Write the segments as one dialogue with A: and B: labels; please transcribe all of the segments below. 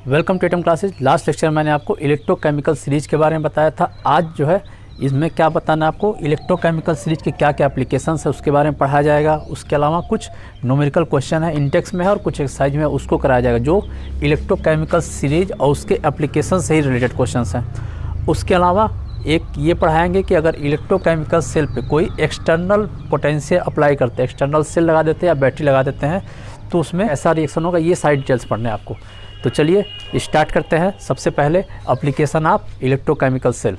A: Welcome to Atom classes. Last lecture मैंने आपको electrochemical series के बारे में बताया था। आज जो है इसमें क्या बताना है आपको, इलेक्ट्रोकेमिकल सीरीज के क्या क्या एप्लीकेशंस है उसके बारे में पढ़ाया जाएगा। उसके अलावा कुछ न्यूमेरिकल क्वेश्चन है इंटेक्स में है और कुछ एक्सरसाइज में उसको कराया जाएगा जो इलेक्ट्रोकेमिकल सीरीज और उसके एप्लीकेशन से ही रिलेटेड क्वेश्चन हैं। उसके अलावा एक ये पढ़ाएंगे कि अगर इलेक्ट्रोकेमिकल सेल पे कोई एक्सटर्नल पोटेंशियल अप्लाई करते हैं, एक्सटर्नल सेल लगा देते हैं या बैटरी लगा देते हैं, तो उसमें ऐसा रिएक्शन होगा। ये सारी डिटेल्स पढ़ने हैं आपको। तो चलिए स्टार्ट करते हैं। सबसे पहले एप्लीकेशन ऑफ इलेक्ट्रोकेमिकल सेल।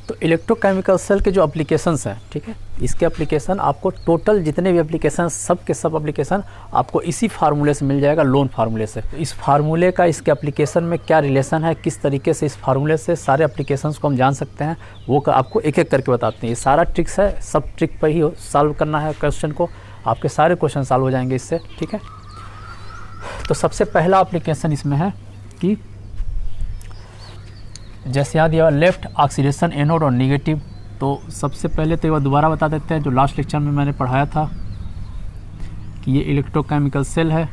A: तो इलेक्ट्रोकेमिकल सेल के जो एप्लीकेशंस हैं, ठीक है, इसके एप्लीकेशन आपको टोटल जितने भी एप्लीकेशन सब के सब एप्लीकेशन आपको इसी फार्मूले से मिल जाएगा, लोन फार्मूले से। तो इस फार्मूले का इसके एप्लीकेशन में क्या रिलेशन है, किस तरीके से इस फार्मूले से सारे एप्लीकेशंस को हम जान सकते हैं, वो आपको एक एक करके बताते हैं। ये सारा ट्रिक्स है, सब ट्रिक पर ही सॉल्व करना है क्वेश्चन को। आपके सारे क्वेश्चन सॉल्व हो जाएंगे इससे, ठीक है। तो सबसे पहला एप्लीकेशन इसमें है कि जैसे याद दिया लेफ्ट ऑक्सीडेशन एनोड और नेगेटिव। तो सबसे पहले तो ये दोबारा बता देते हैं जो लास्ट लेक्चर में मैंने पढ़ाया था कि ये इलेक्ट्रोकेमिकल सेल है।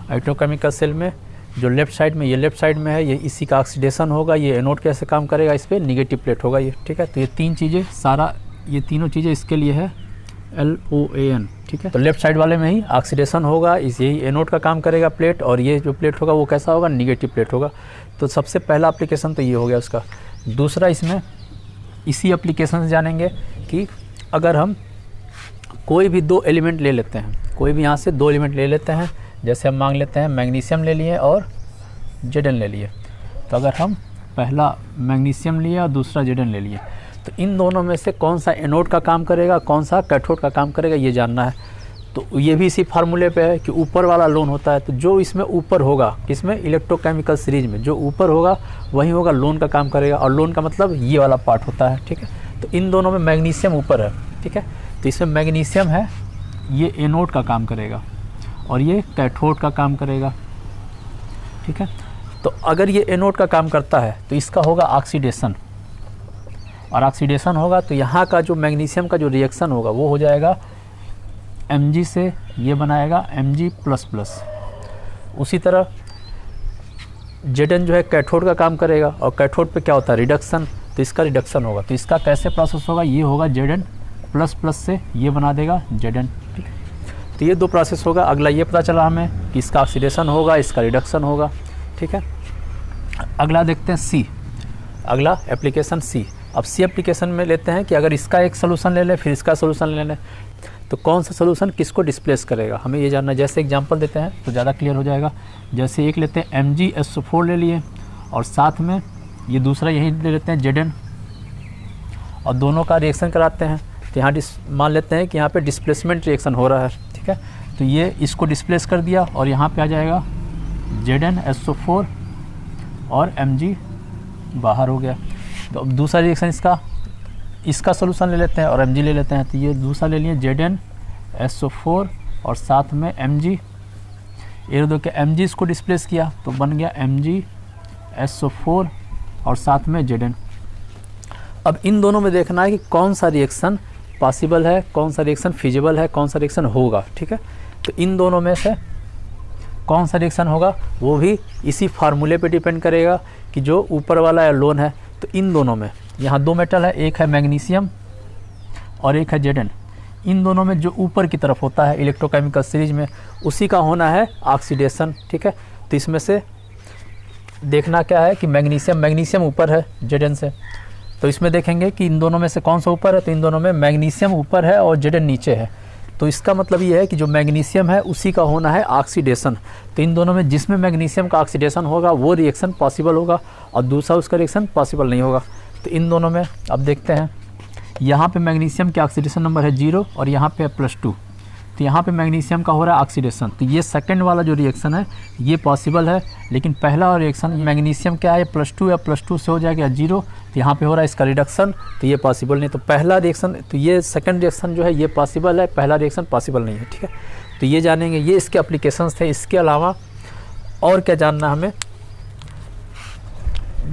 A: इलेक्ट्रोकेमिकल सेल में जो लेफ्ट साइड में, ये लेफ्ट साइड में है, ये इसी का ऑक्सीडेशन होगा। ये एनोड कैसे काम करेगा, इस पर निगेटिव प्लेट होगा ये, ठीक है। तो ये तीन चीज़ें, सारा ये तीनों चीज़ें इसके लिए है LOAN, ठीक है। तो लेफ्ट साइड वाले में ही ऑक्सीडेशन होगा, यही एनोड का काम करेगा प्लेट, और ये जो प्लेट होगा वो कैसा होगा, निगेटिव प्लेट होगा। तो सबसे पहला एप्लीकेशन तो ये हो गया उसका। दूसरा इसमें इसी एप्लीकेशन से जानेंगे कि अगर हम कोई भी दो एलिमेंट ले लेते हैं, कोई भी यहाँ से दो एलिमेंट ले लेते हैं, जैसे हम मांग लेते हैं मैग्नीशियम ले लिए और Zn ले लिए। तो अगर हम पहला मैग्नीशियम लिए और दूसरा Zn ले लिए, तो इन दोनों में से कौन सा एनोड का काम करेगा, कौन सा कैथोड का काम करेगा, ये जानना है। तो ये भी इसी फार्मूले पे है कि ऊपर वाला लोन होता है, तो जो इसमें ऊपर होगा, किसमें, इलेक्ट्रोकेमिकल सीरीज में जो ऊपर होगा वही होगा लोन का काम करेगा। और लोन का मतलब ये वाला पार्ट होता है, ठीक है। तो इन दोनों में मैग्नीशियम ऊपर है, ठीक है। तो इसमें मैग्नीशियम है, ये एनोड का काम करेगा और ये कैथोड का काम करेगा, ठीक है। तो अगर ये एनोड का काम करता है तो इसका होगा ऑक्सीडेशन, और ऑक्सीडेशन होगा तो यहाँ का जो मैग्नीशियम का जो रिएक्शन होगा वो हो जाएगा Mg से ये बनाएगा Mg++। उसी तरह Zn जो है कैथोड का काम करेगा, और कैथोड पे क्या होता है, रिडक्शन, तो इसका रिडक्शन होगा। तो इसका कैसे प्रोसेस होगा, ये होगा Zn++ से ये बना देगा Zn, ठीक है। तो ये दो प्रोसेस होगा। अगला ये पता चला हमें कि इसका ऑक्सीडेशन होगा, इसका रिडक्शन होगा, ठीक है। अगला देखते हैं C, अगला एप्लीकेशन C। अब C एप्लीकेशन में लेते हैं कि अगर इसका एक सोल्यूशन ले लें फिर इसका सोल्यूशन ले लें, तो कौन सा सोल्यूशन किसको डिस्प्लेस करेगा, हमें ये जानना है। जैसे एग्जांपल देते हैं तो ज़्यादा क्लियर हो जाएगा। जैसे एक लेते हैं MgSO4 ले लिए और साथ में ये दूसरा यही ले लेते हैं Zn, और दोनों का रिएक्शन कराते हैं। तो यहाँ मान लेते हैं कि यहाँ पे डिस्प्लेसमेंट रिएक्शन हो रहा है, ठीक है। तो ये इसको डिस्प्लेस कर दिया और यहाँ पे आ जाएगा ZnSO4 और Mg बाहर हो गया। तो अब दूसरा रिएक्शन इसका सोल्यूशन ले लेते हैं और Mg ले लेते हैं। तो ये दूसरा ले लिए ZnSO4 और साथ में Mg, ये दो के Mg इसको डिस्प्लेस किया तो बन गया MgSO4 और साथ में Zn। अब इन दोनों में देखना है कि कौन सा रिएक्शन पॉसिबल है, कौन सा रिएक्शन फिजिबल है, कौन सा रिएक्शन होगा, ठीक है। तो इन दोनों में से कौन सा रिएक्शन होगा वो भी इसी फार्मूले पे डिपेंड करेगा कि जो ऊपर वाला है लोन है। तो इन दोनों में, यहाँ दो मेटल है, एक है मैग्नीशियम और एक है Zn। इन दोनों में जो ऊपर की तरफ होता है इलेक्ट्रोकेमिकल सीरीज में, उसी का होना है ऑक्सीडेशन, ठीक है। तो इसमें से देखना क्या है कि मैग्नीशियम ऊपर है Zn से, तो इसमें देखेंगे कि इन दोनों में से कौन सा ऊपर है। तो इन दोनों में मैग्नीशियम ऊपर है और Zn नीचे है। तो इसका मतलब ये है कि जो मैग्नीशियम है उसी का होना है ऑक्सीडेशन। तो इन दोनों में जिसमें मैग्नीशियम का ऑक्सीडेशन होगा वो रिएक्शन पॉसिबल होगा और दूसरा उसका रिएक्शन पॉसिबल नहीं होगा। तो इन दोनों में अब देखते हैं, यहाँ पे मैग्नीशियम के ऑक्सीडेशन नंबर है 0 और यहाँ पे है +2। तो यहाँ पे मैग्नीशियम का हो रहा है ऑक्सीडेशन। तो ये सेकंड वाला जो रिएक्शन है ये पॉसिबल है, लेकिन पहला रिएक्शन मैग्नीशियम क्या है, +2 या +2 से हो जाएगा 0। तो यहाँ पे हो रहा है इसका रिडक्शन, तो ये पॉसिबल नहीं। तो पहला रिएक्शन, तो ये सेकंड रिएक्शन जो है ये पॉसिबल है, पहला रिएक्शन पॉसिबल नहीं है, ठीक है। तो ये जानेंगे, ये इसके एप्लीकेशंस थे। इसके अलावा और क्या जानना हमें,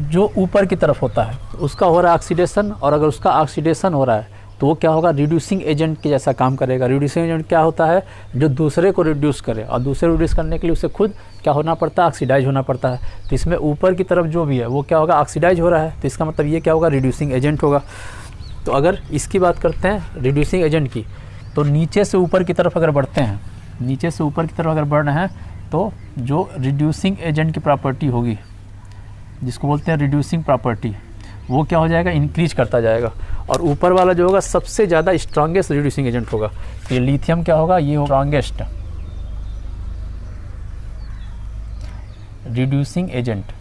A: जो ऊपर की तरफ होता है उसका हो रहा है ऑक्सीडेशन, और अगर उसका ऑक्सीडेशन हो रहा है तो वो क्या होगा, रिड्यूसिंग एजेंट के जैसा काम करेगा। रिड्यूसिंग एजेंट क्या होता है, जो दूसरे को रिड्यूस करे, और दूसरे रिड्यूस करने के लिए उसे खुद क्या होना पड़ता है, ऑक्सीडाइज होना पड़ता है। तो इसमें ऊपर की तरफ जो भी है वो क्या होगा, ऑक्सीडाइज हो रहा है, तो इसका मतलब ये क्या होगा, रिड्यूसिंग एजेंट होगा। तो अगर इसकी बात करते हैं रिड्यूसिंग एजेंट की, तो नीचे से ऊपर की तरफ अगर बढ़ते हैं, नीचे से ऊपर की तरफ अगर बढ़ रहे हैं, तो जो रिड्यूसिंग एजेंट की प्रॉपर्टी होगी, जिसको बोलते हैं रिड्यूसिंग प्रॉपर्टी, वो क्या हो जाएगा, इंक्रीज करता जाएगा। और ऊपर वाला जो होगा सबसे ज़्यादा स्ट्रॉन्गेस्ट रिड्यूसिंग एजेंट होगा। तो ये लिथियम क्या होगा, ये होगा स्ट्रॉन्गेस्ट रिड्यूसिंग एजेंट।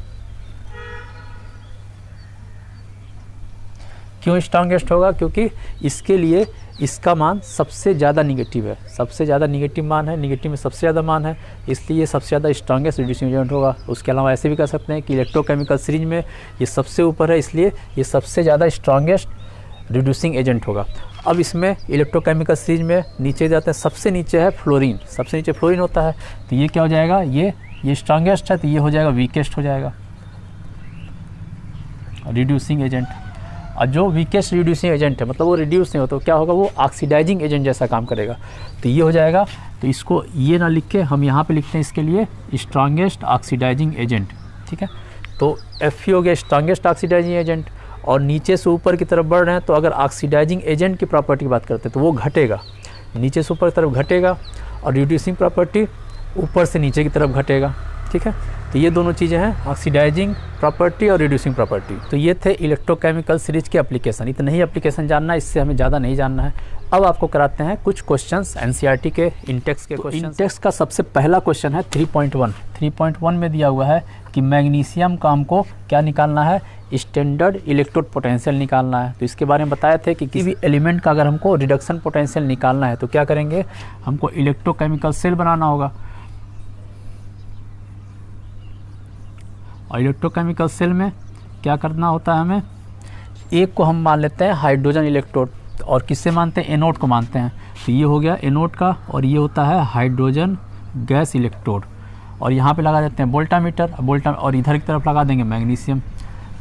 A: क्यों स्ट्रॉन्गेस्ट होगा, क्योंकि इसके लिए इसका मान सबसे ज़्यादा निगेटिव है, सबसे ज़्यादा निगेटिव मान है, निगेटिव में सबसे ज़्यादा मान है, इसलिए ये सबसे ज़्यादा स्ट्रॉन्गेस्ट रिड्यूसिंग एजेंट होगा। उसके अलावा ऐसे भी कह सकते हैं कि इलेक्ट्रोकेमिकल सीरीज में ये सबसे ऊपर है, इसलिए ये सबसे ज़्यादा स्ट्रॉन्गेस्ट रिड्यूसिंग एजेंट होगा। अब इसमें इलेक्ट्रोकेमिकल सीरीज में नीचे जाते हैं, सबसे नीचे है फ्लोरीन, सबसे नीचे फ्लोरीन होता है, तो ये क्या हो जाएगा, ये स्ट्रॉन्गेस्ट है, तो ये हो जाएगा वीकेस्ट हो जाएगा रिड्यूसिंग एजेंट। और जो वीकेस्ट रिड्यूसिंग एजेंट है, मतलब वो रिड्यूस नहीं होता, तो क्या होगा, वो ऑक्सीडाइजिंग एजेंट जैसा काम करेगा, तो ये हो जाएगा। तो इसको ये ना लिख के हम यहाँ पे लिखते हैं इसके लिए स्ट्रॉन्गेस्ट ऑक्सीडाइजिंग एजेंट, ठीक है। तो Fe हो गया स्ट्रॉन्गेस्ट ऑक्सीडाइजिंग एजेंट। और नीचे से ऊपर की तरफ बढ़ रहे हैं, तो अगर ऑक्सीडाइजिंग एजेंट की प्रॉपर्टी की बात करते हैं तो वो घटेगा, नीचे से ऊपर की तरफ घटेगा, और रिड्यूसिंग प्रॉपर्टी ऊपर से नीचे की तरफ घटेगा, ठीक है। तो ये दोनों चीज़ें हैं, ऑक्सीडाइजिंग प्रॉपर्टी और रिड्यूसिंग प्रॉपर्टी। तो ये थे इलेक्ट्रोकेमिकल सीरीज के एप्लीकेशन। इतना ही एप्लीकेशन जानना है, इससे हमें ज़्यादा नहीं जानना है। अब आपको कराते हैं कुछ क्वेश्चंस एनसीईआरटी के इंटेक्स के क्वेश्चन। इंटेक्स का सबसे पहला क्वेश्चन है 3.1। 3.1 में दिया हुआ है कि मैग्नीशियम का हमको क्या निकालना है, स्टैंडर्ड इलेक्ट्रोड पोटेंशियल निकालना है। तो इसके बारे में बताया थे कि किसी भी एलिमेंट का अगर हमको रिडक्शन पोटेंशियल निकालना है तो क्या करेंगे, हमको इलेक्ट्रोकेमिकल सेल बनाना होगा। और इलेक्ट्रोकेमिकल सेल में क्या करना होता है, हमें एक को हम मान लेते हैं हाइड्रोजन इलेक्ट्रोड, और किससे मानते हैं, एनोड को मानते हैं। तो ये हो गया एनोड का, और ये होता है हाइड्रोजन गैस इलेक्ट्रोड। और यहाँ पे लगा देते हैं वोल्टामीटर, और इधर की तरफ लगा देंगे मैग्नीशियम।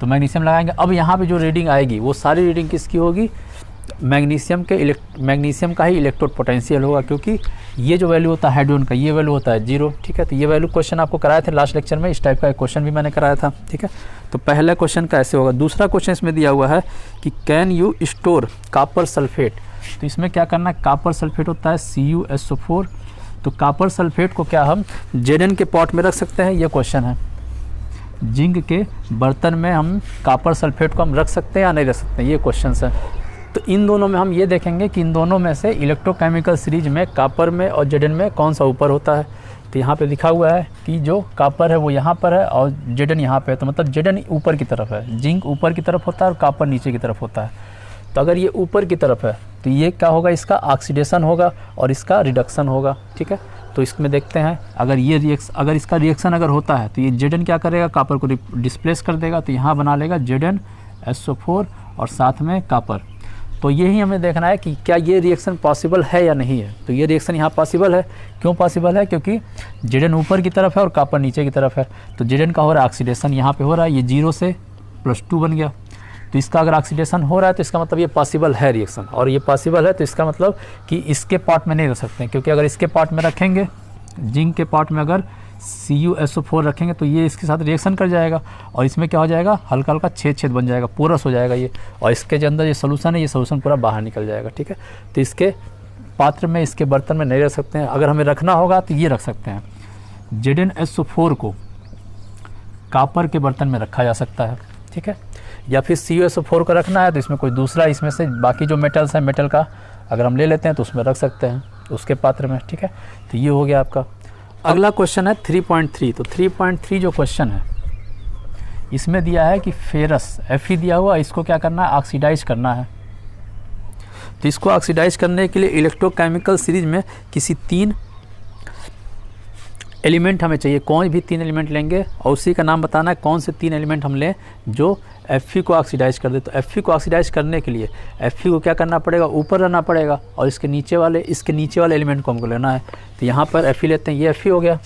A: तो मैग्नीशियम लगाएंगे। अब यहाँ पे जो रीडिंग आएगी वो सारी रीडिंग किसकी होगी, मैग्नीशियम का ही इलेक्ट्रोड पोटेंशियल होगा, क्योंकि ये जो वैल्यू होता है हाइड्रोजन का, ये वैल्यू होता है 0, ठीक है। तो ये वैल्यू क्वेश्चन आपको कराए थे लास्ट लेक्चर में, इस टाइप का एक क्वेश्चन भी मैंने कराया था, ठीक है। तो पहला क्वेश्चन का ऐसे होगा। दूसरा क्वेश्चन इसमें दिया हुआ है कि can you store copper sulphate. तो इसमें क्या करना है, कॉपर सल्फेट होता है CuSO4। तो कॉपर सल्फेट को क्या हम Zn के पॉट में रख सकते हैं, ये क्वेश्चन है। जिंक के बर्तन में हम कॉपर सल्फेट को हम रख सकते हैं या नहीं रख सकते हैं, ये क्वेश्चन है। तो इन दोनों में हम ये देखेंगे कि इन दोनों में से इलेक्ट्रोकेमिकल सीरीज में कॉपर में और Zn में कौन सा ऊपर होता है। तो यहाँ पे लिखा हुआ है कि जो कॉपर है वो यहाँ पर है और Zn यहाँ पे है, तो मतलब Zn ऊपर की तरफ है, जिंक ऊपर की तरफ होता है और कॉपर नीचे की तरफ होता है। तो अगर ये ऊपर की तरफ है तो ये क्या होगा, इसका ऑक्सीडेशन होगा और इसका रिडक्शन होगा, ठीक है। तो इसमें देखते हैं अगर इसका रिएक्शन अगर होता है तो ये Zn क्या करेगा, कॉपर को डिस्प्लेस कर देगा, तो यहाँ बना लेगा ZnSO4 और साथ में कॉपर। तो यही हमें देखना है कि क्या ये रिएक्शन पॉसिबल है या नहीं है। तो ये रिएक्शन यहाँ पॉसिबल है। क्यों पॉसिबल है, क्योंकि Zn ऊपर की तरफ है और कॉपर नीचे की तरफ है। तो Zn का हो रहा है ऑक्सीडेशन, यहाँ पे हो रहा है, ये 0 से +2 बन गया। तो इसका अगर ऑक्सीडेशन हो रहा है तो इसका मतलब ये पॉसिबल है रिएक्शन, और ये पॉसिबल है तो इसका मतलब कि इसके पार्ट में नहीं रख सकते हैं, क्योंकि अगर इसके पार्ट में रखेंगे, जिंक के पार्ट में अगर CuSO4 रखेंगे तो ये इसके साथ रिएक्शन कर जाएगा और इसमें क्या हो जाएगा, हल्का हल्का छेद बन जाएगा, पोरस हो जाएगा ये, और इसके जो अंदर ये सोल्यूशन है, ये सोल्यूशन पूरा बाहर निकल जाएगा, ठीक है। तो इसके पात्र में, इसके बर्तन में नहीं रख सकते हैं। अगर हमें रखना होगा तो ये रख सकते हैं, ZnSO4 को कॉपर के बर्तन में रखा जा सकता है, ठीक है। या फिर CuSO4 को रखना है तो इसमें कोई दूसरा, इसमें से बाकी जो मेटल्स हैं, मेटल का अगर हम ले लेते हैं तो उसमें रख सकते हैं, उसके पात्र में, ठीक है। तो ये हो गया आपका। अगला क्वेश्चन है 3.3। तो 3.3 जो क्वेश्चन है इसमें दिया है कि फेरस Fe दिया हुआ, इसको क्या करना है, ऑक्सीडाइज करना है। तो इसको ऑक्सीडाइज करने के लिए इलेक्ट्रोकेमिकल सीरीज में किसी 3 एलिमेंट हमें चाहिए। कोई भी 3 एलिमेंट लेंगे और उसी का नाम बताना है कौन से 3 एलिमेंट हम लें जो Fe को ऑक्सीडाइज कर दे। तो Fe को ऑक्सीडाइज करने के लिए Fe को क्या करना पड़ेगा, ऊपर रहना पड़ेगा, और इसके नीचे वाले एलिमेंट को हमको लेना है। तो यहाँ पर Fe लेते हैं, ये Fe हो गया।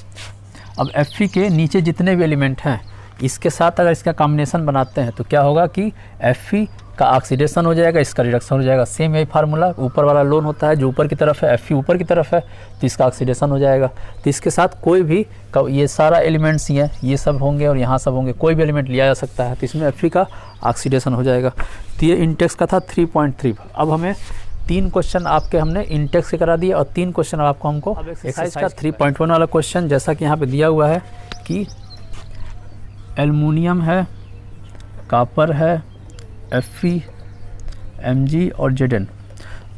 A: अब Fe के नीचे जितने भी एलिमेंट हैं इसके साथ अगर इसका कॉम्बिनेशन बनाते हैं तो क्या होगा कि Fe इसका ऑक्सीडेशन हो जाएगा, इसका रिडक्शन हो जाएगा। सेम यही फार्मूला, ऊपर वाला लोन होता है जो ऊपर की तरफ है, Fe ऊपर की तरफ है तो इसका ऑक्सीडेशन हो जाएगा। तो इसके साथ कोई भी ये सारा एलिमेंट्स ही हैं, ये सब होंगे और यहाँ सब होंगे, कोई भी एलिमेंट लिया जा सकता है तो इसमें Fe का ऑक्सीडेशन हो जाएगा। तो ये इंटेक्स का था 3.3। अब हमें 3 क्वेश्चन आपके हमने इंटेक्स के करा दिए और 3 क्वेश्चन आपको हमको एक्सरसाइज का 3.1 वाला क्वेश्चन, जैसा कि यहाँ पे दिया हुआ है कि एल्युमिनियम है, कॉपर है, Fe, Mg और Zn।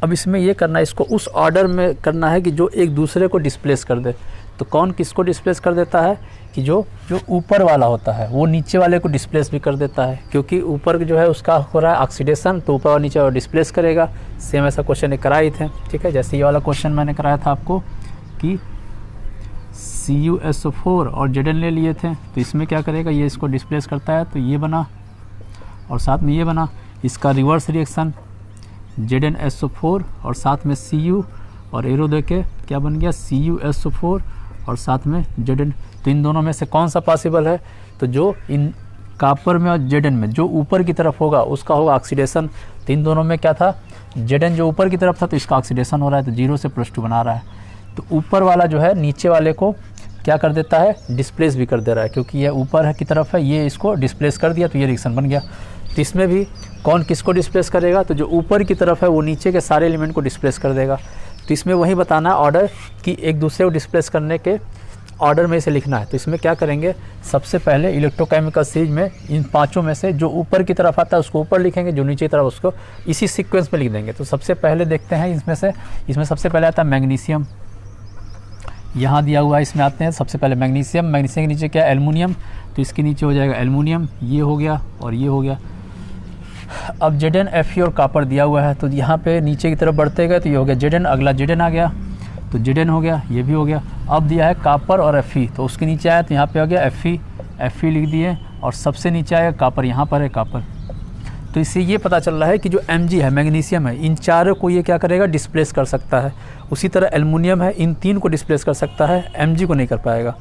A: अब इसमें ये करना है, इसको उस ऑर्डर में करना है कि जो एक दूसरे को डिस्प्लेस कर दे। तो कौन किसको डिस्प्लेस कर देता है कि जो ऊपर वाला होता है वो नीचे वाले को डिस्प्लेस भी कर देता है, क्योंकि ऊपर जो है उसका हो रहा है ऑक्सीडेशन, तो ऊपर और नीचे वाला डिस्प्लेस करेगा। सेम ऐसा क्वेश्चन एक कराए थे, ठीक है। जैसे ये वाला क्वेश्चन मैंने कराया था आपको कि CuSO4 और Zn ले लिए थे, तो इसमें क्या करेगा, ये इसको डिस्प्लेस करता है तो ये बना और साथ में ये बना। इसका रिवर्स रिएक्शन ZnSO4 और साथ में Cu और एरो देके क्या बन गया, CuSO4 और साथ में Zn। तो इन दोनों में से कौन सा पॉसिबल है, तो जो इन कॉपर में और Zn में जो ऊपर की तरफ होगा उसका होगा ऑक्सीडेशन। तो इन दोनों में क्या था, Zn जो ऊपर की तरफ था तो इसका ऑक्सीडेशन हो रहा है, तो 0 से +2 बना रहा है। तो ऊपर वाला जो है नीचे वाले को क्या कर देता है, डिस्प्लेस भी कर दे रहा है, क्योंकि ये ऊपर है की तरफ है, ये इसको डिस्प्लेस कर दिया तो ये रिएक्शन बन गया। तो इसमें भी कौन किसको डिस्प्लेस करेगा, तो जो ऊपर की तरफ है वो नीचे के सारे एलिमेंट को डिस्प्लेस कर देगा। तो इसमें वही बताना ऑर्डर कि एक दूसरे को डिस्प्लेस करने के ऑर्डर में इसे लिखना है। तो इसमें क्या करेंगे, सबसे पहले इलेक्ट्रोकेमिकल सीरीज में इन 5 में से जो ऊपर की तरफ आता है उसको ऊपर लिखेंगे, जो नीचे की तरफ उसको इसी सीक्वेंस में लिख देंगे। तो सबसे पहले देखते हैं इसमें सबसे पहले आता है मैग्नीशियम, यहाँ दिया हुआ है। इसमें आते हैं सबसे पहले मैग्नीशियम, मैग्नीशियम के नीचे क्या है, एल्युमिनियम, तो इसके नीचे हो जाएगा एल्युमिनियम, ये हो गया और ये हो गया। अब Zn, Fe और कॉपर दिया हुआ है, तो यहाँ पे नीचे की तरफ बढ़ते गए तो ये हो गया Zn, अगला Zn आ गया तो Zn हो गया, ये भी हो गया। अब दिया है कॉपर और Fe, तो उसके नीचे आया तो यहाँ पे हो गया Fe लिख दिए और सबसे नीचे आएगा कॉपर, यहाँ पर है कॉपर। तो इससे ये पता चल रहा है कि जो Mg है, मैग्नीशियम है, इन चारों को ये क्या करेगा, डिस्प्लेस कर सकता है। उसी तरह एल्युमिनियम है, इन 3 को डिस्प्लेस कर सकता है, Mg को नहीं कर पाएगा।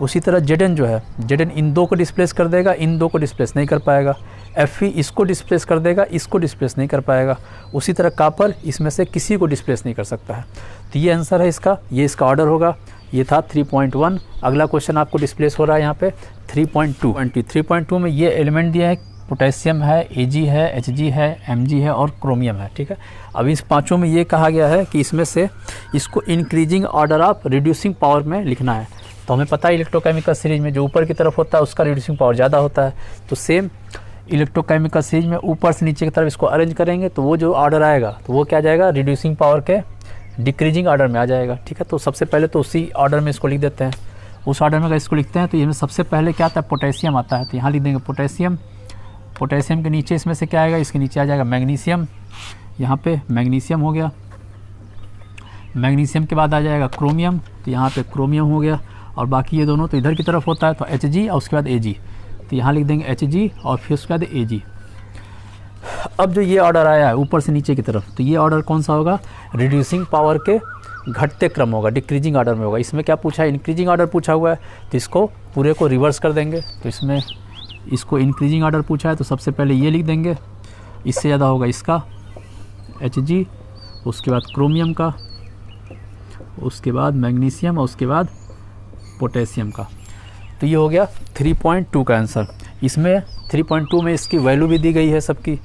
A: उसी तरह Zn जो है, Zn इन 2 को डिस्प्लेस कर देगा, इन 2 को डिस्प्लेस नहीं कर पाएगा। Fe इसको डिस्प्लेस कर देगा, इसको डिस्प्लेस नहीं कर पाएगा। उसी तरह कॉपर इसमें से किसी को डिस्प्लेस नहीं कर सकता है। तो ये आंसर है इसका, ये इसका ऑर्डर होगा। ये था 3.1। अगला क्वेश्चन आपको डिस्प्लेस हो रहा है यहाँ पे 3.2। 3.2 में ये एलिमेंट दिया है, पोटेशियम है, Ag है, Hg है, Mg है और क्रोमियम है, ठीक है। अब इस 5 में ये कहा गया है कि इसमें से इसको increasing order of reducing power में लिखना है। तो हमें पता है इलेक्ट्रोकेमिकल सीरीज में जो ऊपर की तरफ होता है उसका रिड्यूसिंग पावर ज़्यादा होता है। तो सेम इलेक्ट्रोकेमिकल सीरीज में ऊपर से नीचे की तरफ इसको अरेंज करेंगे तो वो जो ऑर्डर आएगा तो वो क्या जाएगा, रिड्यूसिंग पावर के डिक्रीजिंग ऑर्डर में आ जाएगा, ठीक है। तो सबसे पहले तो उसी ऑर्डर में इसको लिख देते हैं। उस ऑर्डर में अगर इसको लिखते हैं तो इसमें सबसे पहले क्या आता है, पोटेशियम आता है, तो यहाँ लिख देंगे पोटेशियम। पोटेशियम के नीचे इसमें से क्या आएगा, इसके नीचे आ जाएगा मैग्नीशियम, यहाँ पे मैग्नीशियम हो गया। मैग्नीशियम के बाद आ जाएगा क्रोमियम, तो यहाँ पे क्रोमियम हो गया। और बाकी ये दोनों तो इधर की तरफ होता है, तो Hg और उसके बाद Ag, तो यहाँ लिख देंगे Hg और फिर उसके बाद Ag। अब जो ये ऑर्डर आया है ऊपर से नीचे की तरफ, तो ये ऑर्डर कौन सा होगा, रिड्यूसिंग पावर के घटते क्रम होगा, डिक्रीजिंग ऑर्डर में होगा। इसमें क्या पूछा है, इंक्रीजिंग ऑर्डर पूछा हुआ है, तो इसको पूरे को रिवर्स कर देंगे। तो इसमें इसको इंक्रीजिंग ऑर्डर पूछा है तो सबसे पहले ये लिख देंगे, इससे ज़्यादा होगा इसका Hg, उसके बाद क्रोमियम का, उसके बाद मैग्नीशियम और उसके बाद पोटेशियम का। तो ये हो गया 3.2 का आंसर। इसमें 3.2 में इसकी वैल्यू भी दी गई है सबकी,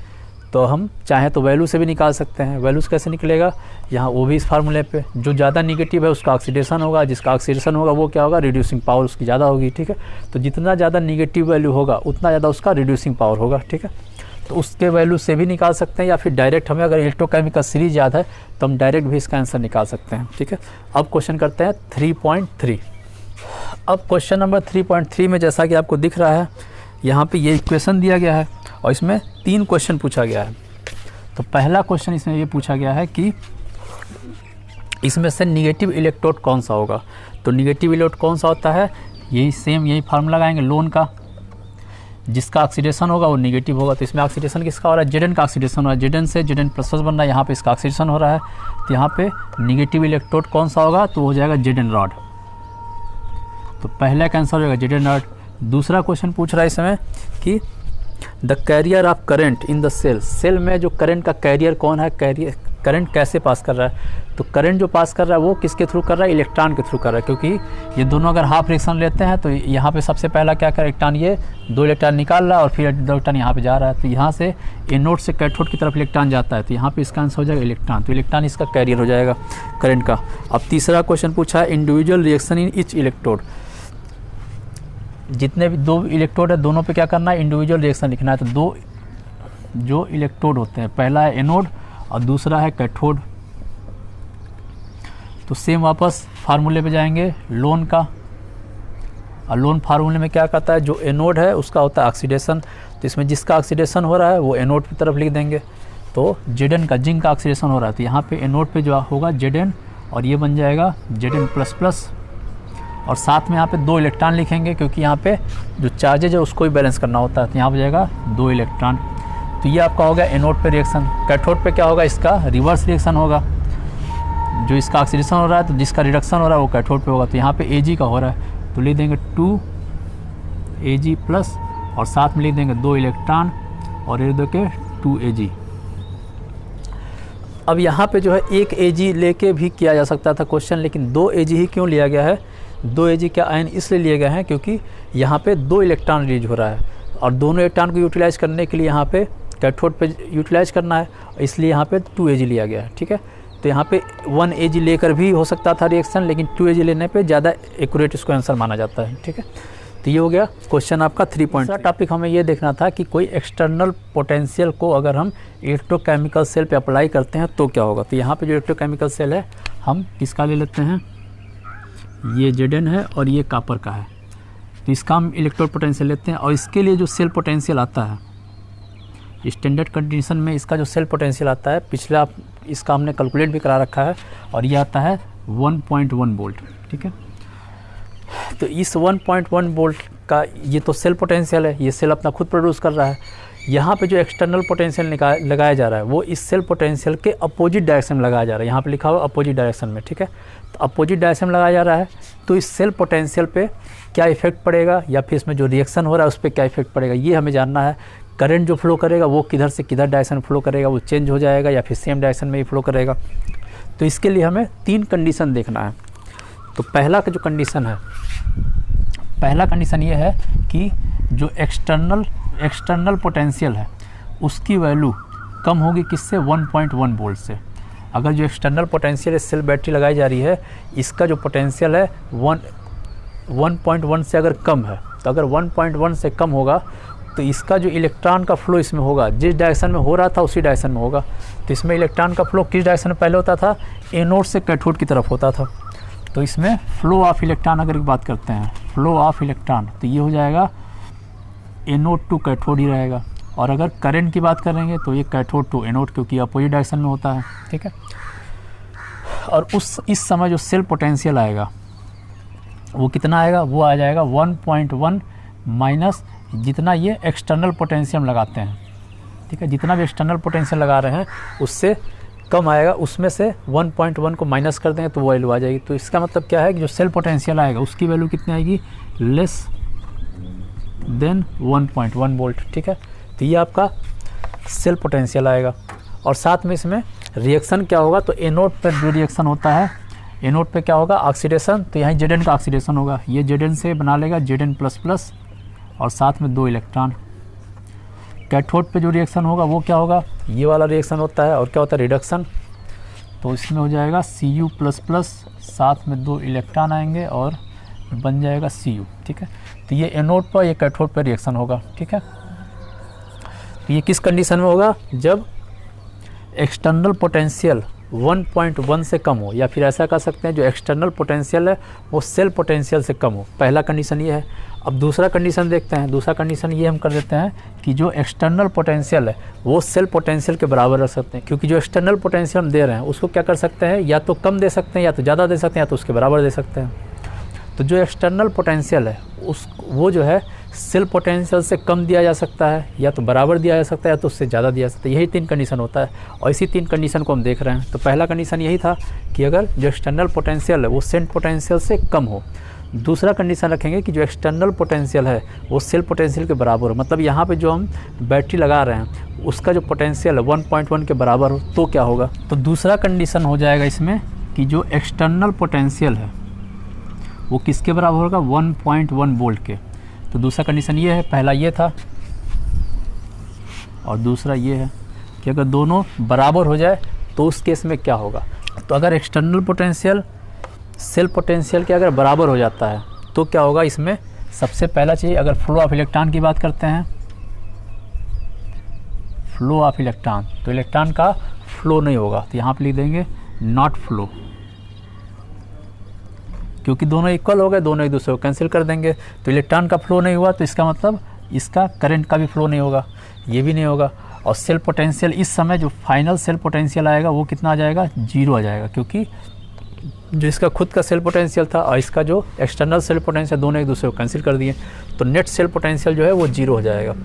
A: तो हम चाहें तो वैल्यू से भी निकाल सकते हैं। वैल्यूज़ कैसे निकलेगा, यहाँ वो भी इस फार्मूले पे, जो ज़्यादा निगेटिव है उसका ऑक्सीडेशन होगा, जिसका ऑक्सीडेशन होगा वो क्या होगा, रिड्यूसिंग पावर उसकी ज़्यादा होगी, ठीक है। तो जितना ज़्यादा निगेटिव वैल्यू होगा उतना ज़्यादा उसका रिड्यूसिंग पावर होगा, ठीक है। तो उसके वैल्यू से भी निकाल सकते हैं, या फिर डायरेक्ट हमें अगर इलेक्ट्रोकेमिकल सीरीज याद है तो हम डायरेक्ट भी इसका आंसर निकाल सकते हैं, ठीक है। अब क्वेश्चन करते हैं 3.3। अब क्वेश्चन नंबर 3.3 में जैसा कि आपको दिख रहा है यहाँ पे ये इक्वेशन दिया गया है और इसमें 3 क्वेश्चन पूछा गया है। तो पहला क्वेश्चन इसमें ये पूछा गया है कि इसमें से निगेटिव इलेक्ट्रोड कौन सा होगा। तो निगेटिव इलेक्ट्रोड कौन सा होता है, यही सेम यही फार्मूला लगाएंगे लोन का, जिसका ऑक्सीडेशन होगा वो निगेटिव होगा। तो इसमें ऑक्सीडेशन किसका हो रहा है, Zn का ऑक्सीडेशन हो रहा है, Zn से Zn++ बन रहा है, यहाँ पे इसका ऑक्सीडेशन हो रहा है। तो यहाँ पे निगेटिव इलेक्ट्रोड कौन सा होगा, तो हो जाएगा Zn रॉड। तो पहला का आंसर हो जाएगा Zn रॉड। दूसरा क्वेश्चन पूछ रहा है इसमें कि the carrier of current in the cell, cell में जो करंट का कैरियर कौन है, कैरियर करंट कैसे पास कर रहा है, तो करंट जो पास कर रहा है वो किसके थ्रू कर रहा है, इलेक्ट्रॉन के थ्रू कर रहा है, क्योंकि ये दोनों अगर हाफ रिएक्शन लेते हैं तो यहाँ पे सबसे पहला क्या कर इलेक्ट्रॉन, ये 2 इलेक्ट्रॉन निकाल रहा है और फिर 2 इलेक्ट्रॉन यहाँ पे जा रहा है, तो यहाँ से एनोड से कैथोड की तरफ इलेक्ट्रॉन जाता है, तो यहाँ पे इसका आंसर हो जाएगा इलेक्ट्रॉन, तो इलेक्ट्रॉन इसका कैरियर हो जाएगा करंट का। अब तीसरा क्वेश्चन पूछा है individual reaction in each electrode, जितने भी 2 इलेक्ट्रोड है दोनों पे क्या करना है, इंडिविजुअल रिएक्शन लिखना है। तो 2 जो इलेक्ट्रोड होते हैं, पहला है एनोड और दूसरा है कैथोड, तो सेम वापस फार्मूले पे जाएंगे लोन का, और लोन फार्मूले में क्या कहता है, जो एनोड है उसका होता है ऑक्सीडेशन, तो इसमें जिसका ऑक्सीडेशन हो रहा है वो एनोड की तरफ लिख देंगे, तो Zn का, जिंक का ऑक्सीडेशन हो रहा है, तो यहाँ पे एनोड पे जो होगा Zn और ये बन जाएगा Zn++, और साथ में यहाँ पे 2 इलेक्ट्रॉन लिखेंगे क्योंकि यहाँ पे जो चार्जेज है उसको भी बैलेंस करना होता है, तो यहाँ पे जाएगा 2 इलेक्ट्रॉन। तो ये आपका होगा एनोड पे रिएक्शन। कैथोड पे क्या होगा, इसका रिवर्स रिएक्शन होगा, जो इसका ऑक्सीडेशन हो रहा है तो जिसका रिडक्शन हो रहा है वो कैथोड पे होगा, तो यहाँ पे Ag का हो रहा है तो लिख देंगे 2Ag+ और साथ में लिख देंगे 2 इलेक्ट्रॉन और ये दो के 2Ag। अब यहाँ पे जो है 1 Ag लेके भी किया जा सकता था क्वेश्चन, लेकिन 2 Ag ही क्यों लिया गया है, 2 Ag का आयन इसलिए लिए गए हैं क्योंकि यहाँ पे 2 इलेक्ट्रॉन रिलीज हो रहा है और दोनों इलेक्ट्रॉन को यूटिलाइज करने के लिए यहाँ पे कैथोड पे यूटिलाइज करना है, इसलिए यहाँ पे 2 Ag लिया गया है। ठीक है, तो यहाँ पे 1 Ag लेकर भी हो सकता था रिएक्शन, लेकिन 2 Ag लेने पे ज़्यादा एक्यूरेट इसको आंसर माना जाता है। ठीक है, तो ये हो गया क्वेश्चन आपका 3 पॉइंट। टॉपिक हमें ये देखना था कि कोई एक्सटर्नल पोटेंशियल को अगर हम इलेक्ट्रोकेमिकल सेल पे अप्लाई करते हैं तो क्या होगा। तो यहाँ पे जो इलेक्ट्रोकेमिकल सेल है हम किसका ले लेते हैं, ये Zn है और ये कॉपर का है, तो इसका हम इलेक्ट्रोड पोटेंशियल लेते हैं और इसके लिए जो सेल पोटेंशियल आता है स्टैंडर्ड कंडीशन में, इसका जो सेल पोटेंशियल आता है पिछला इसका हमने कैलकुलेट भी करा रखा है और ये आता है 1.1 वोल्ट। ठीक है, तो इस 1.1 वोल्ट का ये तो सेल पोटेंशियल है, ये सेल अपना खुद प्रोड्यूस कर रहा है। यहाँ पे जो एक्सटर्नल पोटेंशियल लगाया जा रहा है वो इस सेल पोटेंशियल के अपोजिट डायरेक्शन में लगाया जा रहा है, यहाँ पे लिखा हुआ अपोजिट डायरेक्शन में। ठीक है, तो अपोजिट डायरेक्शन में लगाया जा रहा है, तो इस सेल पोटेंशियल पे क्या इफेक्ट पड़ेगा या फिर इसमें जो रिएक्शन हो रहा है उस पर क्या इफेक्ट पड़ेगा, ये हमें जानना है। करंट जो फ्लो करेगा वो किधर से किधर डायरेक्शन फ्लो करेगा, वो चेंज हो जाएगा या फिर सेम डायरेक्शन में ही फ्लो करेगा। तो इसके लिए हमें 3 कंडीशन देखना है। तो पहला का जो कंडीशन है, पहला कंडीशन ये है कि जो एक्सटर्नल पोटेंशियल है उसकी वैल्यू कम होगी किससे, 1.1 वोल्ट से। अगर जो एक्सटर्नल पोटेंशियल सेल बैटरी लगाई जा रही है इसका जो पोटेंशियल है 1.1 से अगर कम है, तो अगर 1.1 से कम होगा तो इसका जो इलेक्ट्रॉन का फ्लो इसमें होगा जिस डायरेक्शन में हो रहा था उसी डायरेक्शन में होगा। तो इसमें इलेक्ट्रॉन का फ्लो किस डायरेक्शन में पहले होता था, एनोड से कैथोड की तरफ होता था। तो इसमें फ्लो ऑफ इलेक्ट्रॉन अगर बात करते हैं, फ्लो ऑफ इलेक्ट्रॉन, तो ये हो जाएगा एनोड टू कैथोड ही रहेगा। और अगर करंट की बात करेंगे तो ये कैथोड टू एनोड, क्योंकि अपोजिट डायरेक्शन में होता है। ठीक है, और इस समय जो सेल पोटेंशियल आएगा वो कितना आएगा, वो आ जाएगा 1.1 माइनस जितना ये एक्सटर्नल पोटेंशियल लगाते हैं। ठीक है, जितना भी एक्सटर्नल पोटेंशियल लगा रहे हैं उससे कम आएगा, उसमें से 1.1 को माइनस कर देंगे तो वो वैल्यू आ जाएगी। तो इसका मतलब क्या है कि जो सेल पोटेंशियल आएगा उसकी वैल्यू कितनी आएगी, लेस देन 1.1 वोल्ट। ठीक है, तो ये आपका सेल पोटेंशियल आएगा। और साथ में इसमें रिएक्शन क्या होगा, तो एनोड पर जो रिएक्शन होता है, एनोड पे क्या होगा, ऑक्सीडेशन, तो यहाँ Zn का ऑक्सीडेशन होगा, ये Zn से बना लेगा Zn++ और साथ में 2 इलेक्ट्रॉन। कैथोड पे जो रिएक्शन होगा वो क्या होगा, ये वाला रिएक्शन होता है और क्या होता है, रिडक्शन, तो इसमें हो जाएगा Cu++, साथ में 2 इलेक्ट्रॉन आएंगे और बन जाएगा Cu। ठीक है, तो ये एनोड पर, ये कैथोड पर रिएक्शन होगा। ठीक है, तो ये किस कंडीशन में होगा, जब एक्सटर्नल पोटेंशियल 1.1 से कम हो, या फिर ऐसा कह सकते हैं जो एक्सटर्नल पोटेंशियल है वो सेल पोटेंशियल से कम हो। पहला कंडीशन ये है। अब दूसरा कंडीशन देखते हैं। दूसरा कंडीशन ये हम कर देते हैं कि जो एक्सटर्नल पोटेंशियल है वो सेल पोटेंशियल के बराबर रख सकते हैं, क्योंकि जो एक्सटर्नल पोटेंशियल हम दे रहे हैं उसको क्या कर सकते हैं, या तो कम दे सकते हैं, या तो ज़्यादा दे सकते हैं, या तो उसके बराबर दे सकते हैं। तो जो एक्सटर्नल पोटेंशियल है वो जो है सेल पोटेंशियल से कम दिया जा सकता है, या तो बराबर दिया जा सकता है, या तो उससे ज़्यादा दिया जा सकता है। यही 3 कंडीशन होता है और इसी 3 कंडीशन को हम देख रहे हैं। तो पहला कंडीशन यही था कि अगर जो एक्सटर्नल पोटेंशियल है वो सेल पोटेंशियल से कम हो, दूसरा कंडीशन रखेंगे कि जो एक्सटर्नल पोटेंशियल है वो सेल पोटेंशियल के बराबर हो, मतलब यहाँ पे जो हम बैटरी लगा रहे हैं उसका जो पोटेंशियल है 1.1 के बराबर हो तो क्या होगा। तो दूसरा कंडीशन हो जाएगा इसमें कि जो एक्सटर्नल पोटेंशियल है वो किसके बराबर होगा, 1.1 वोल्ट के। तो दूसरा कंडीशन ये है, पहला ये था और दूसरा ये है कि अगर दोनों बराबर हो जाए तो उस केस में क्या होगा। तो अगर एक्सटर्नल पोटेंशियल सेल पोटेंशियल के अगर बराबर हो जाता है तो क्या होगा, इसमें सबसे पहला चीज़, अगर फ्लो ऑफ इलेक्ट्रॉन की बात करते हैं, फ्लो ऑफ इलेक्ट्रॉन, तो इलेक्ट्रॉन का फ्लो नहीं होगा, तो यहाँ पे लिख देंगे नॉट फ्लो, क्योंकि दोनों इक्वल हो गए, दोनों एक दूसरे को कैंसिल कर देंगे। तो इलेक्ट्रॉन का फ्लो नहीं हुआ तो इसका मतलब इसका करंट का भी फ्लो नहीं होगा, ये भी नहीं होगा। और सेल पोटेंशियल इस समय जो फाइनल सेल पोटेंशियल आएगा वो कितना आ जाएगा, 0 आ जाएगा, क्योंकि जो इसका खुद का सेल पोटेंशियल था और इसका जो एक्सटर्नल सेल पोटेंशियल दोनों एक दूसरे को कैंसिल कर दिए, तो नेट सेल पोटेंशियल जो है वो 0 हो जाएगा।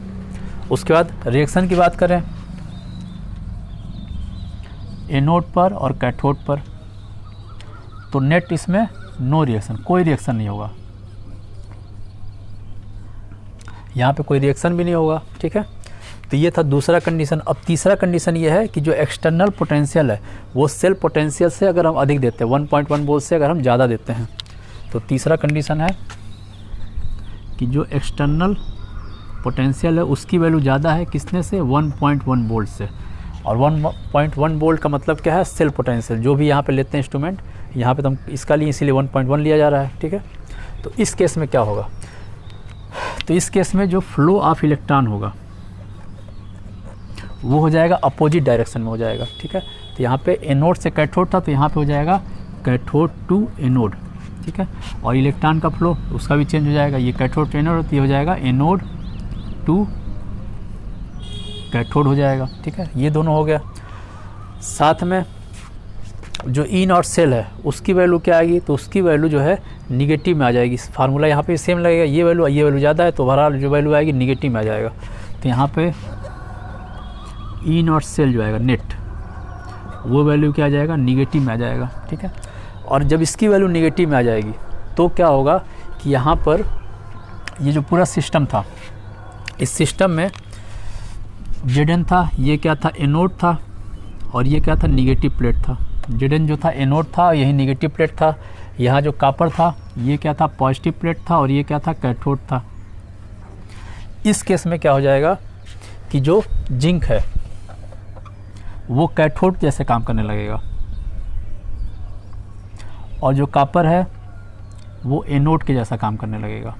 A: उसके बाद रिएक्शन की बात करें, एनोड पर और कैथोड पर, तो नेट इसमें नो रिएक्शन, कोई रिएक्शन नहीं होगा, यहाँ पे कोई रिएक्शन भी नहीं होगा, ठीक है। तो ये था दूसरा कंडीशन। अब तीसरा कंडीशन ये है कि जो एक्सटर्नल पोटेंशियल है वो सेल पोटेंशियल से अगर हम अधिक देते हैं, 1.1 वोल्ट से अगर हम ज़्यादा देते हैं, तो तीसरा कंडीशन है कि जो एक्सटर्नल पोटेंशियल है उसकी वैल्यू ज़्यादा है किसने से, 1.1 वोल्ट से। और 1.1 वोल्ट का मतलब क्या है, सेल पोटेंशियल, जो भी यहाँ पे लेते हैं इंस्ट्रूमेंट, यहाँ पे तो हम इसका लिए इसीलिए 1.1 लिया जा रहा है, ठीक है। तो इस केस में क्या होगा, तो इस केस में जो फ्लो ऑफ इलेक्ट्रॉन होगा वो हो जाएगा अपोजिट डायरेक्शन में हो जाएगा, ठीक है। तो यहाँ पे एनोड से कैथोड था तो यहाँ पे हो जाएगा कैथोड टू एनोड, ठीक है। और इलेक्ट्रॉन का फ्लो उसका भी चेंज हो जाएगा, ये कैथोड टू एनोड, तो ये हो जाएगा एनोड टू कैथोड हो जाएगा, ठीक है। ये दोनों हो गया। साथ में जो ई नॉट सेल है उसकी वैल्यू क्या आएगी, तो उसकी वैल्यू जो है निगेटिव में आ जाएगी। फार्मूला यहाँ पे सेम लगेगा, ये वैल्यू ज़्यादा है तो ओवरऑल जो वैल्यू आएगी निगेटिव में आ जाएगा। तो यहाँ पे ई नॉट सेल जो आएगा नेट, वो वैल्यू क्या आ जाएगा, निगेटिव में आ जाएगा, ठीक है। और जब इसकी वैल्यू निगेटिव में आ जाएगी तो क्या होगा कि यहाँ पर ये जो पूरा सिस्टम था, इस सिस्टम में Zn था, ये क्या था, एनोड था, और ये क्या था, निगेटिव प्लेट था। Zn जो था एनोड था, यही निगेटिव प्लेट था। यहाँ जो कॉपर था ये क्या था, पॉजिटिव प्लेट था, और ये क्या था, कैथोड था। इस केस में क्या हो जाएगा कि जो जिंक है वो कैथोड जैसे काम करने लगेगा, और जो कॉपर है वो एनोड के जैसा काम करने लगेगा।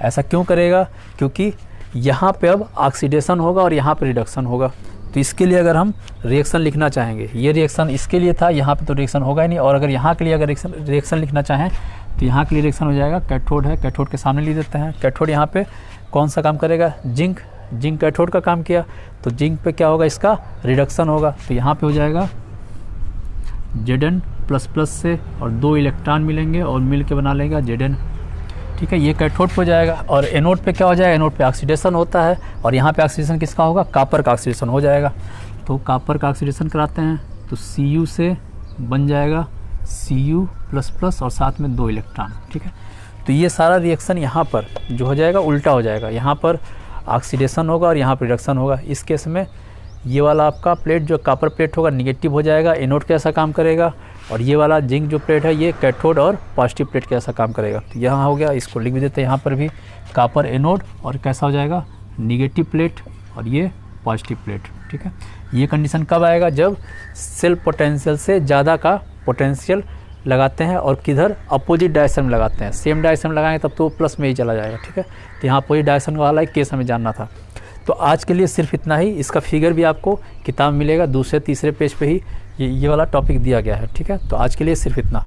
A: ऐसा क्यों करेगा, क्योंकि यहाँ पे अब ऑक्सीडेशन होगा और यहाँ पे रिडक्शन होगा। तो इसके लिए अगर हम रिएक्शन लिखना चाहेंगे, ये रिएक्शन इसके लिए था, यहाँ पे तो रिएक्शन होगा ही नहीं। और अगर यहाँ के लिए अगर रिएक्शन लिखना चाहें तो यहाँ के लिए रिएक्शन हो जाएगा, कैथोड है, कैथोड के सामने लिख देते हैं। कैथोड यहाँ पे कौन सा काम करेगा, जिंक कैथोड का काम किया, तो जिंक पे क्या होगा, इसका रिडक्शन होगा। तो यहाँ पे हो जाएगा Zn++ से, और 2 इलेक्ट्रॉन मिलेंगे और मिल के बना लेगा Zn, ठीक है। ये कैथोड पे हो जाएगा। और एनोड पे क्या हो जाएगा, एनोड पे ऑक्सीडेशन होता है, और यहाँ पे ऑक्सीडेशन किसका होगा, कॉपर का ऑक्सीडेशन हो जाएगा। तो कॉपर का ऑक्सीडेशन कराते हैं तो Cu से बन जाएगा Cu++ और साथ में 2 इलेक्ट्रॉन, ठीक है। तो ये सारा रिएक्शन यहाँ पर जो हो जाएगा उल्टा हो जाएगा, यहाँ पर ऑक्सीडेशन होगा और यहाँ पर रिडक्शन होगा। इस केस में ये वाला आपका प्लेट जो कॉपर प्लेट होगा निगेटिव हो जाएगा, एनोड कैसा काम करेगा, और ये वाला जिंक जो प्लेट है ये कैथोड और पॉजिटिव प्लेट कैसा काम करेगा। तो यहाँ हो गया, इसको लिख भी देते हैं यहाँ पर भी, कॉपर एनोड और कैसा हो जाएगा, निगेटिव प्लेट, और ये पॉजिटिव प्लेट, ठीक है। ये कंडीशन कब आएगा, जब सेल पोटेंशियल से ज़्यादा का पोटेंशियल लगाते हैं और किधर, अपोजिट डायरेक्शन में लगाते हैं। सेम डायरेक्शन में लगाएंगे तब तो प्लस में ही चला जाएगा, ठीक है। तो यहाँ अपोजिट डायरेक्शन वाला एक केस हमें जानना था। तो आज के लिए सिर्फ इतना ही। इसका फिगर भी आपको किताब मिलेगा, दूसरे तीसरे पेज पे ही ये वाला टॉपिक दिया गया है, ठीक है। तो आज के लिए सिर्फ इतना।